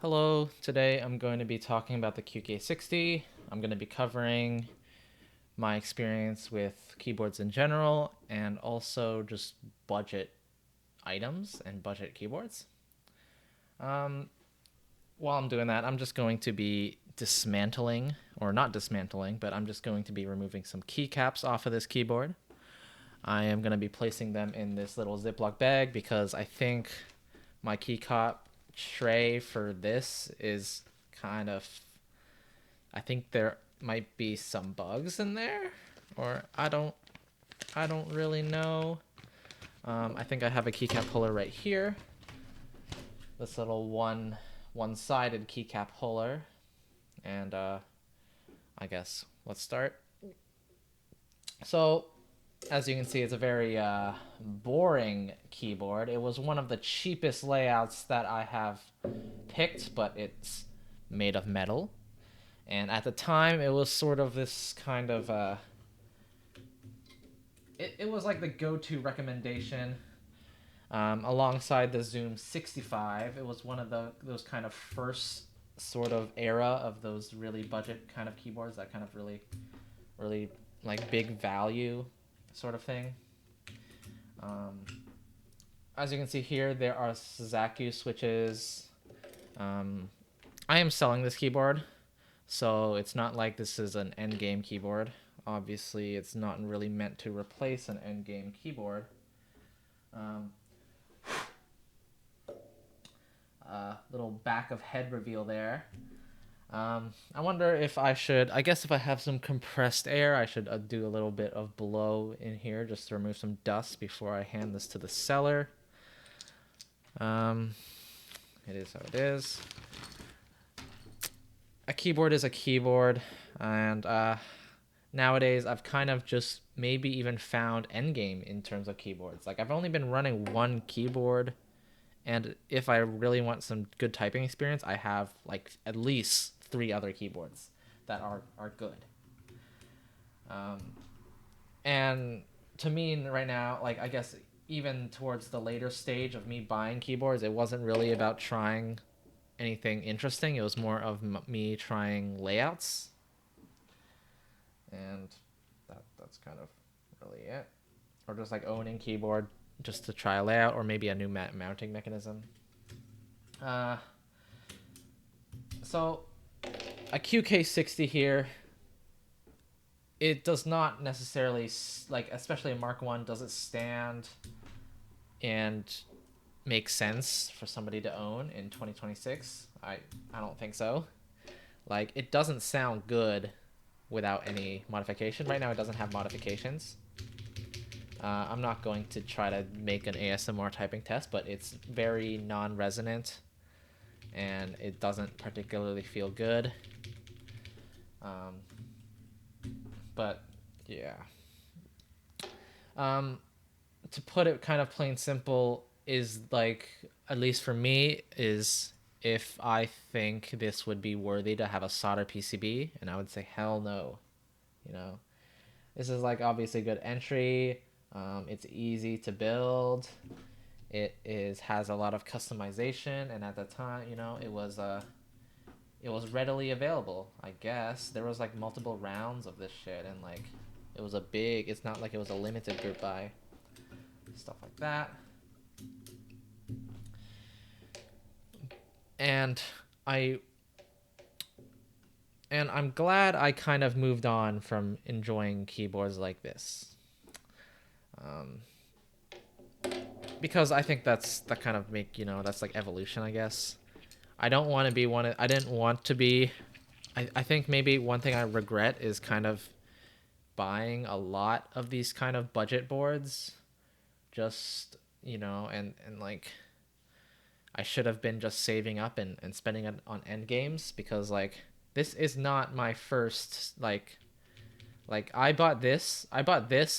Hello, today I'm going to be talking about the qk60. I'm going to be covering my experience with keyboards in general and also just budget items and budget keyboards. Um, while I'm doing that, I'm just going to be dismantling, or not dismantling, but I'm just going to be removing some keycaps off of this keyboard. I am going to be placing them in this little Ziploc bag because I think my keycap tray for this is kind of, I think there might be some bugs in there, or I don't really know. I think I have a keycap puller right here. This little one-sided keycap puller, and I guess let's start. So, as you can see, it's a very boring keyboard. It was one of the cheapest layouts that I have picked, but it's made of metal. And at the time, it was sort of this kind of it was like the go-to recommendation alongside the Zoom 65. It was one of those kind of first sort of era of those really budget kind of keyboards, that kind of really like big value sort of thing. Um, as you can see here, there are Zaku switches. Um, I am selling this keyboard, so it's not like this is an endgame keyboard. Obviously, it's not really meant to replace an endgame keyboard. Um, Little back of head reveal there. I wonder if I should, I guess if I have some compressed air, I should do a little bit of blow in here just to remove some dust before I hand this to the seller. Um, it is how it is. A keyboard is a keyboard, and nowadays I've kind of just maybe even found endgame in terms of keyboards. Like, I've only been running one keyboard, and if I really want some good typing experience, I have like at least 3 other keyboards that are good. Um, and to me right now, like, I guess even towards the later stage of me buying keyboards, it wasn't really about trying anything interesting. It was more of me trying layouts, and that's kind of really it. Or just like owning keyboard just to try a layout, or maybe a new mounting mechanism. Uh, so a qk60 here, it does not necessarily, like, especially a Mark 1, does it stand and make sense for somebody to own in 2026? I don't think so. Like, it doesn't sound good without any modification. Right now it doesn't have modifications. I'm not going to try to make an ASMR typing test, but it's very non-resonant and it doesn't particularly feel good. Um, but yeah. Um, to put it kind of plain simple, is like, at least for me, is if I think this would be worthy to have a solder PCB, and I would say hell no. You know, this is like obviously good entry. It's easy to build. It is has a lot of customization, and at the time, it was readily available. I guess there was like multiple rounds of this shit, and like it was a big. It's not like it was a limited group buy, stuff like that. And I I'm glad I kind of moved on from enjoying keyboards like this. Um, because I think that kind of that's like evolution, I guess. I don't want to be I didn't want to be. I think maybe one thing I regret is kind of buying a lot of these kind of budget boards, just, and like, I should have been just saving up and spending it on end games, because like, this is not my first, like, I bought this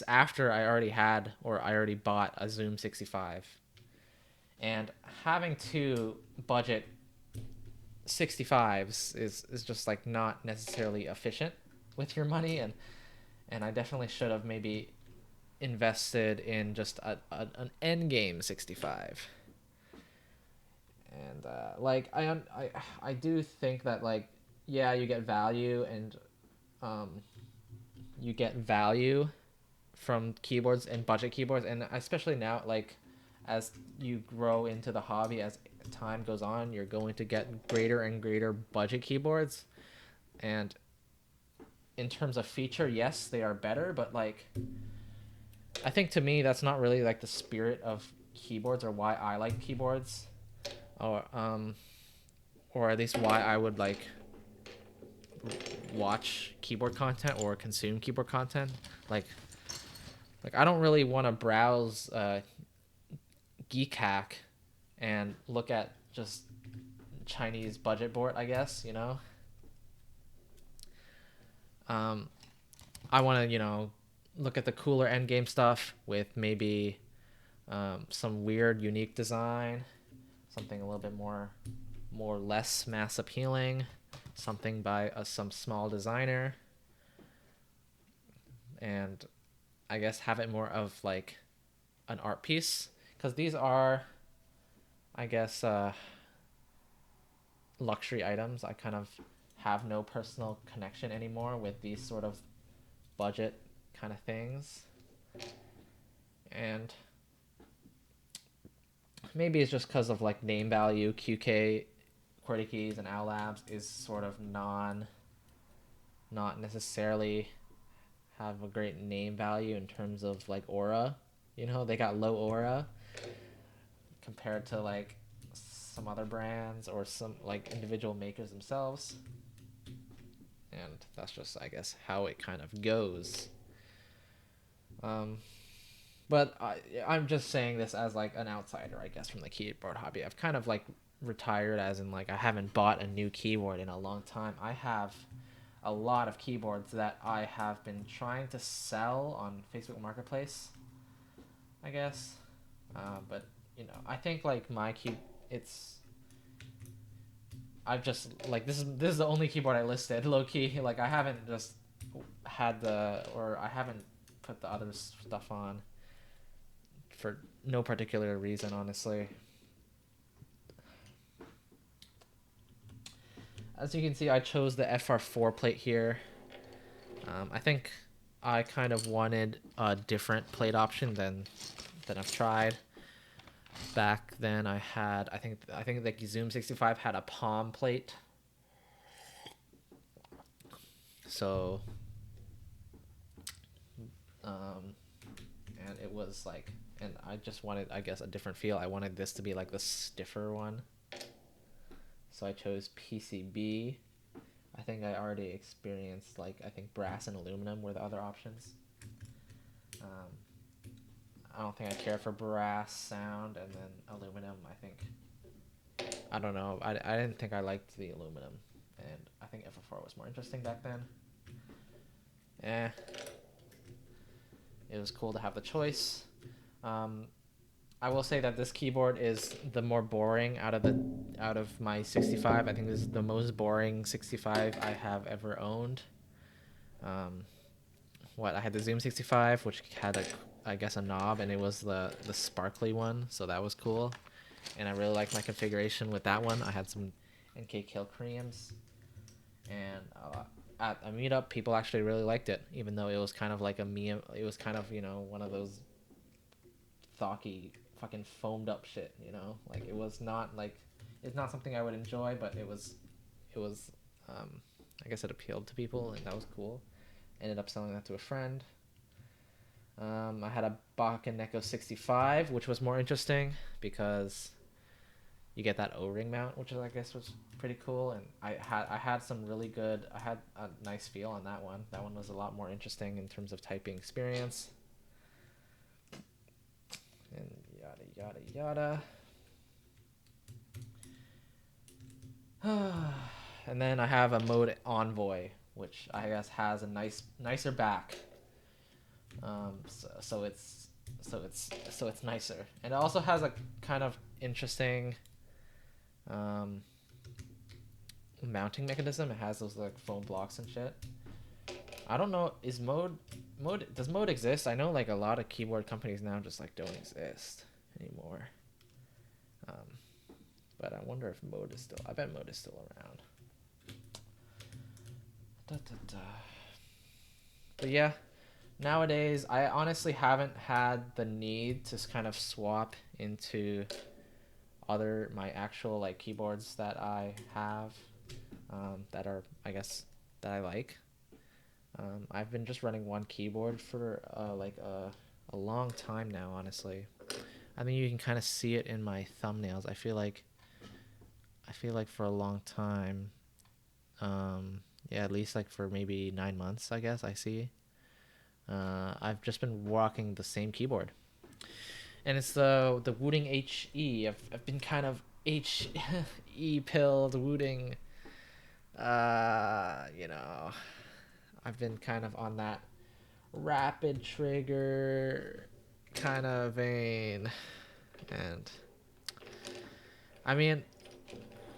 after I already bought a Zoom 65. And having two budget 65s is just like not necessarily efficient with your money, and I definitely should have maybe invested in just an end game 65. And like I do think that like yeah, you get value and um, you get value from keyboards and budget keyboards, and especially now like as you grow into the hobby, as time goes on, you're going to get greater and greater budget keyboards. And in terms of feature, yes, they are better, but like I think to me that's not really like the spirit of keyboards or why I like keyboards, or at least why I would like watch keyboard content or consume keyboard content. Like I don't really want to browse geekhack and look at just Chinese budget board, I guess, you know. um I want to, you know, look at the cooler end game stuff with maybe some weird unique design, something a little bit more less mass appealing, something by some small designer, and I guess have it more of like an art piece, because these are, I guess, luxury items. I kind of have no personal connection anymore with these sort of budget kind of things. And maybe it's just because of like name value. QK, QWERTY keys, and Owl Labs is sort of not necessarily have a great name value in terms of like aura. You know, they got low aura compared to like some other brands or some like individual makers themselves. And that's just, I guess, how it kind of goes. Um, but I'm just saying this as like an outsider, I guess, from the keyboard hobby. I've kind of like retired, as in like I haven't bought a new keyboard in a long time. I have a lot of keyboards that I have been trying to sell on Facebook Marketplace, I guess. But you know, I think like my key, it's I've just like this is the only keyboard I listed, low key. Like I haven't just had I haven't put the other stuff on for no particular reason, honestly. As you can see, I chose the FR4 plate here. I think I kind of wanted a different plate option than I've tried. Back then, I think the Zoom 65 had a palm plate, so and it was like, and I just wanted, I guess, a different feel. I wanted this to be like the stiffer one, so I chose PCB. I think I already experienced like, I think brass and aluminum were the other options. I don't think I care for brass sound, and then aluminum, I think, I don't know. I didn't think I liked the aluminum, and I think FF4 was more interesting back then. It was cool to have the choice. I will say that this keyboard is the more boring out of my 65. I think this is the most boring 65 I have ever owned. I had the Zoom 65, which had I guess a knob, and it was the sparkly one, so that was cool. And I really liked my configuration with that one. I had some NK Kill creams, and at a meetup, people actually really liked it, even though it was kind of like a meme. It was kind of, you know, one of those thocky, fucking foamed up shit. You know, like it was not like, it's not something I would enjoy, but it was. I guess it appealed to people, and that was cool. Ended up selling that to a friend. I had a Bach and Neko 65, which was more interesting because you get that O-ring mount, which I guess was pretty cool. And I had some really good. I had a nice feel on that one. That one was a lot more interesting in terms of typing experience. And yada yada yada. And then I have a Mode Envoy, which I guess has a nicer back. So it's nicer, and it also has a kind of interesting mounting mechanism. It has those like foam blocks and shit. I don't know, does Mode exist? I know like a lot of keyboard companies now just like don't exist anymore. But I wonder if mode is still. I bet mode is still around. Da, da, da. But yeah, nowadays I honestly haven't had the need to kind of swap into my actual like keyboards that I have, that are, I guess, that I like. I've been just running one keyboard for a long time now, honestly. I mean, you can kind of see it in my thumbnails. I feel like for a long time, yeah, at least like for maybe 9 months, I guess I see. I've just been rocking the same keyboard, and it's the Wooting HE. I've been kind of HE pilled Wooting. You know, I've been kind of on that rapid trigger kind of vein, and I mean,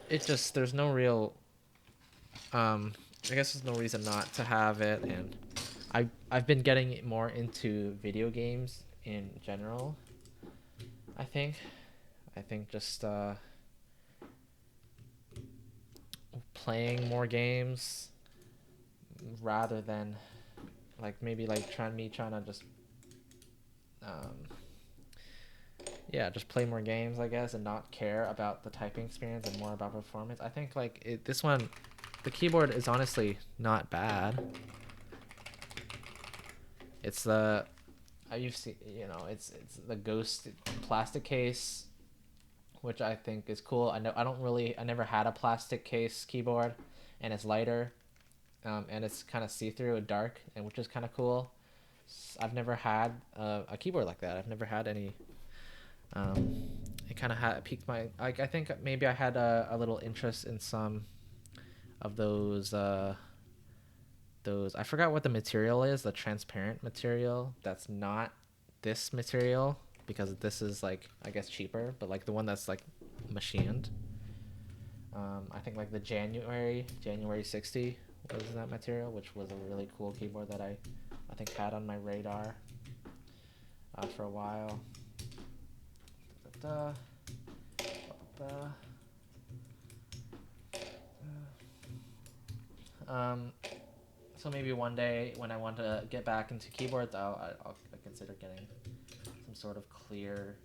it just there's no real I guess there's no reason not to have it, and I've been getting more into video games in general. I think just playing more games rather than like maybe like trying to just um yeah, just play more games, I guess, and not care about the typing experience and more about performance. I think like this one, the keyboard is honestly not bad. It's the you've seen, it's the Ghost plastic case, which I think is cool. I never had a plastic case keyboard, and it's lighter, and it's kind of see through and dark, and which is kind of cool. I've never had a keyboard like that. I've never had any. It kind of had piqued my. Like, I think maybe I had a little interest in some of those. I forgot what the material is. The transparent material that's not this material, because this is like, I guess, cheaper, but like the one that's like machined. I think like the January 60 was that material, which was a really cool keyboard that I think had on my radar for a while. Da, da, da, so maybe one day when I want to get back into keyboards, I'll consider getting some sort of clear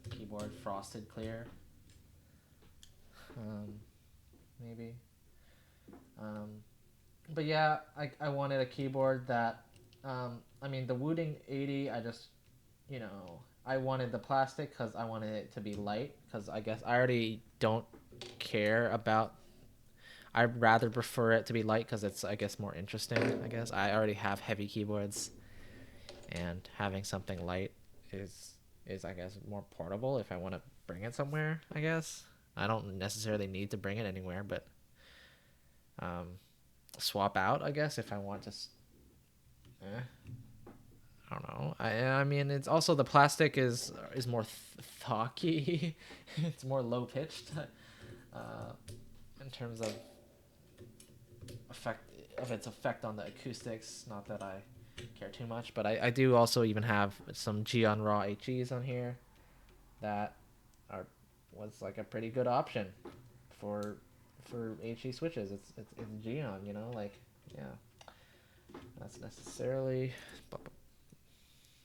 keyboard, frosted clear. Maybe. But yeah, I wanted a keyboard that, I mean, the Wooting 80, I wanted the plastic because I wanted it to be light, because I guess I already don't care about, I'd rather prefer it to be light because it's, I guess, more interesting. I guess I already have heavy keyboards, and having something light is I guess more portable if I want to bring it somewhere. I guess I don't necessarily need to bring it anywhere, but swap out, I guess, if I want to. I don't know. I mean, it's also the plastic is more thocky. It's more low pitched in terms of its effect on the acoustics. Not that I care too much, but I do also even have some Geon Raw HEs on here that was like a pretty good option for HE switches. It's Geon, like, yeah.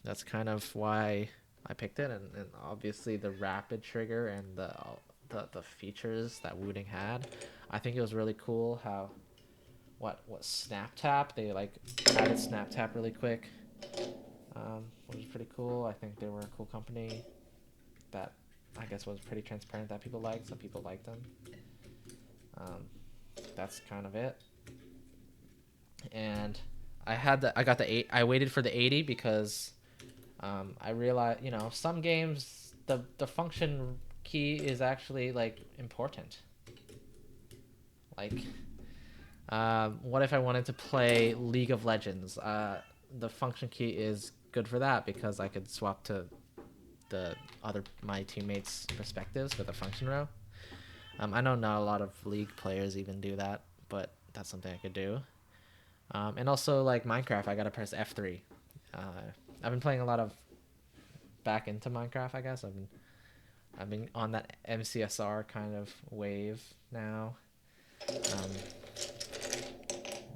That's kind of why I picked it, and obviously the rapid trigger and the features that Wooting had. I think it was really cool how what snap tap, they like added snap tap really quick, which was pretty cool. I think they were a cool company that I guess was pretty transparent, that people liked. Some people liked them. That's kind of it. And I waited for the 80 because I realized, some games the function key is actually like important. Like, what if I wanted to play League of Legends? The function key is good for that because I could swap to my teammates' perspectives with a function row. I know not a lot of League players even do that, but that's something I could do. And also, like Minecraft, I gotta press F3. I've been playing a lot of back into Minecraft, I guess. I've been I've been on that MCSR kind of wave now,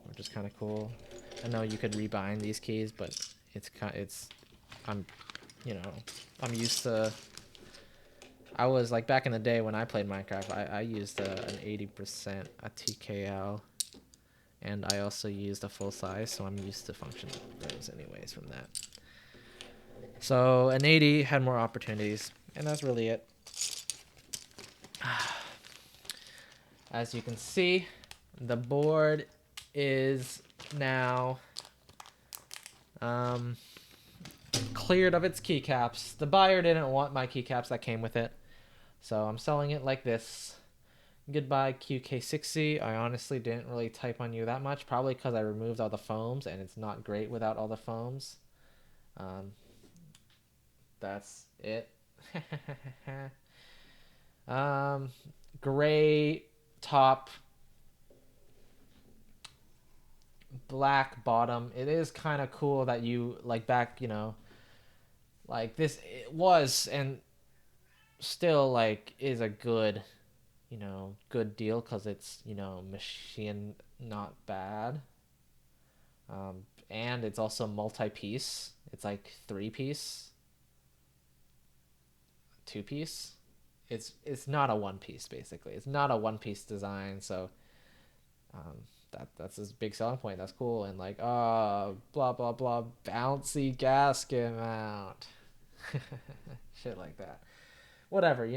which is kind of cool. I know you could rebind these keys, but I'm, you know, I'm used to. I was like back in the day when I played Minecraft, I used an 80% a TKL, and I also used a full size, so I'm used to functional things anyways from that. So an 80 had more opportunities, and that's really it. As you can see, the board is now cleared of its keycaps. The buyer didn't want my keycaps that came with it, so I'm selling it like this. Goodbye qk65. I honestly didn't really type on you that much, probably because I removed all the foams, and it's not great without all the foams. That's it. Gray top, black bottom. It is kind of cool that you like back, like this. It was and still like is a good, good deal because it's machine not bad. And it's also multi-piece. It's like 3-piece, 2-piece. It's not a one piece basically. It's not a one piece design, so that's his big selling point. That's cool. And like blah blah blah bouncy gasket mount. Shit like that. Whatever,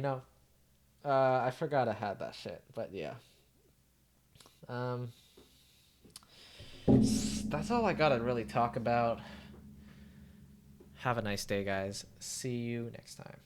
I forgot I had that shit, but yeah. That's all I gotta really talk about. Have a nice day, guys. See you next time.